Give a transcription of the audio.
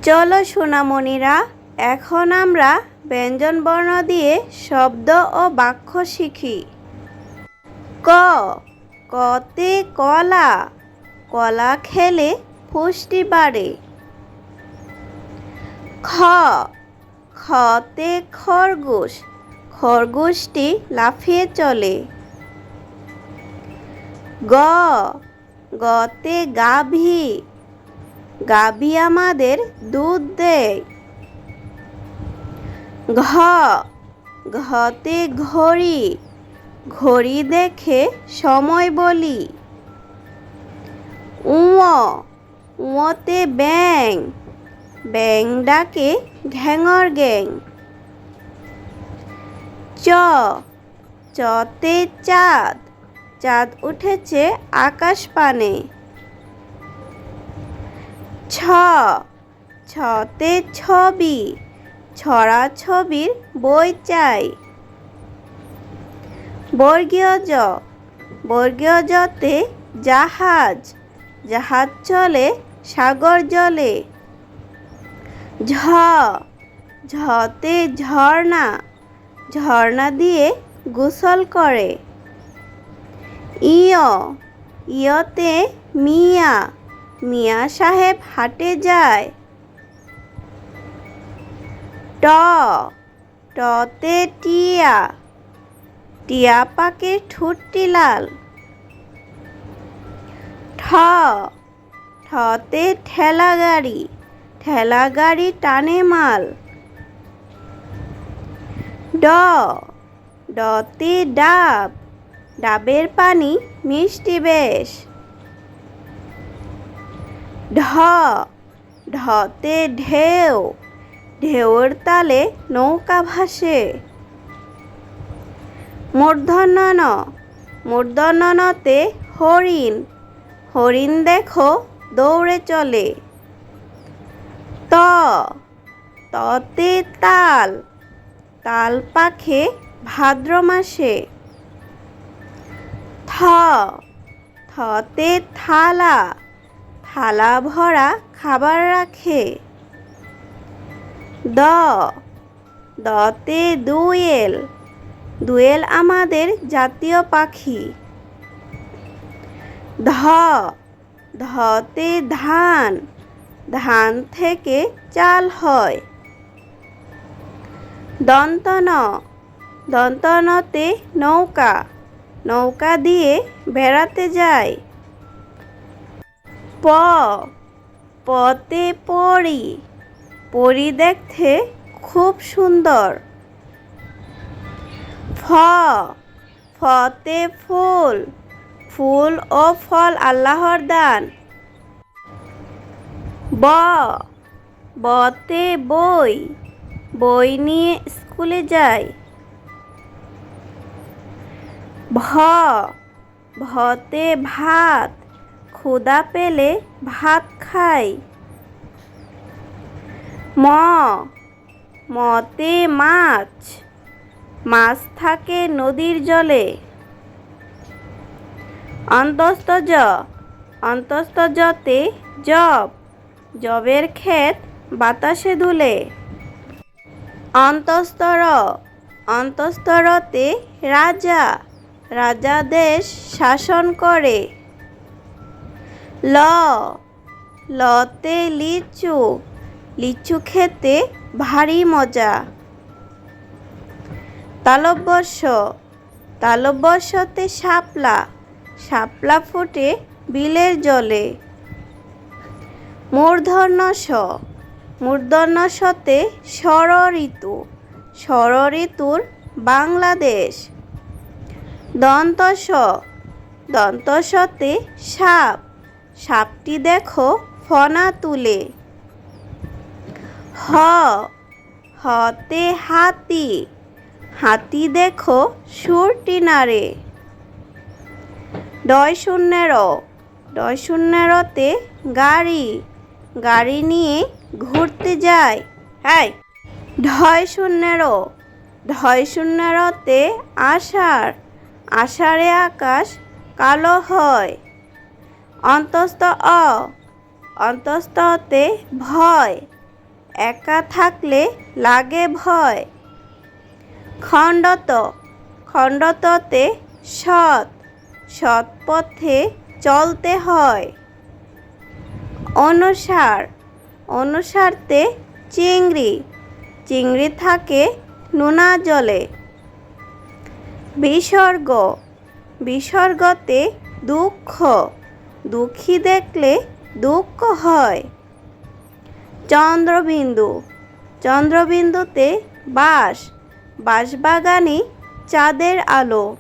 চলো সোনামণিরা, এখন আমরা ব্যঞ্জনবর্ণ দিয়ে শব্দ ও বাক্য শিখি। ক, কতে কলা, কলা খেলে পুষ্টি বাড়ে। খ, খতে খরগোশ, খরগোশটি লাফিয়ে চলে। গ, গতে গাভী, গাভী আমাদের দুধ দেয়। ঘ, ঘতে ঘড়ি, ঘড়ি দেখে সময় বলি। উ, উতে ব্যাঙ, ব্যাঙ ডাকে ঘ্যাঙর গ্যাং। চ, চতে চাঁদ, চাঁদ উঠেছে আকাশ পানে। ছ, ছতে ছবি, ছড়া ছবির বই চাই। বর্গীয় জ, বর্গীয় জতে জাহাজ, জাহাজ চলে সাগর জলে। ঝ, ঝতে ঝর্ণা, ঝর্ণা দিয়ে গোসল করে। ইয়, ইয়তে মিয়া, মিয়া সাহেব হাটে যায়। ট, টতে টিয়া, টিয়া পাখির ঠোঁটটি লাল। ঠ, ঠতে ঠেলা গাড়ি, ঠেলা গাড়ি টানে মাল। ড, ডতে ডাব, ডাবের পানি মিষ্টি বেশ। ঢ, ঢতে ঢেউ, ঢেউর তালে নৌকা ভাসে। মূর্ধন্য ন, মূর্ধন্য নতে হরিণ, হরিণ দেখো দৌড়ে চলে। ত, ততে তাল, তাল পাখে ভাদ্র মাসে। থ, থতে থালা, থালা ভরা খাবার রাখে। দ, দতে দোয়েল, দোয়েল আমাদের জাতীয় পাখি। ধ, ধতে ধান, ধান থেকে চাল হয়। দন্ত ন, দন্ত নতে নৌকা, নৌকা দিয়ে বেড়াতে যায়। প, পতে পরী, পরী দেখতে খুব সুন্দর। ফ, ফতে ফুল, ফুল ও ফল আল্লাহর দান। ব, বতে বই, বই নিয়ে স্কুলে যায়। ভ, ভতে ভাত, ক্ষুধা পেলে ভাত খাই। ম, মতে মাছ, মাছ থাকে নদীর জলে। অন্তস্থ জ, অন্তস্থ জতে জব, জবের ক্ষেত বাতাসে দুলে। অন্তস্থ র, অন্তস্থ রতে রাজা, রাজা দেশ শাসন করে। ল, লতে লিচু, লিচু খেতে ভারী মজা। তালব্য শ, তালব্য শতে শাপলা, শাপলা ফোটে বিলের জলে। মূর্ধন্য ষ, মূর্ধন্য শতে ষড় ঋতু, ষড় ঋতুর বাংলাদেশ। দন্ত স, দন্ত শতে সাপ, সাপটি দেখো ফনা তুলে। হ, হতে হাতি, হাতি দেখো সুরটি নাড়ে। ডয় শূন্য র, ডয় শূন্য রতে গাড়ি, গাড়ি নিয়ে ঘুরতে যায়। হ্যাঁ, ঢয় শূন্য র, ঢয় শূন্য রতে আষাঢ়, আষাঢ়ে আকাশ কালো হয়। অন্তস্থ অ, অন্তস্থতে ভয়, একা থাকলে লাগে ভয়। খণ্ডত, খণ্ডততে সৎ, সৎ পথে চলতে হয়। অনুসার, অনুসারতে চিংড়ি, চিংড়ি থাকে নোনা জলে। বিসর্গ, বিসর্গতে দুঃখ, দুঃখী দেখলে দুঃখ হয়। চন্দ্রবিন্দু, চন্দ্রবিন্দুতে বাঁশ, বাঁশবাগানে চাঁদের আলো।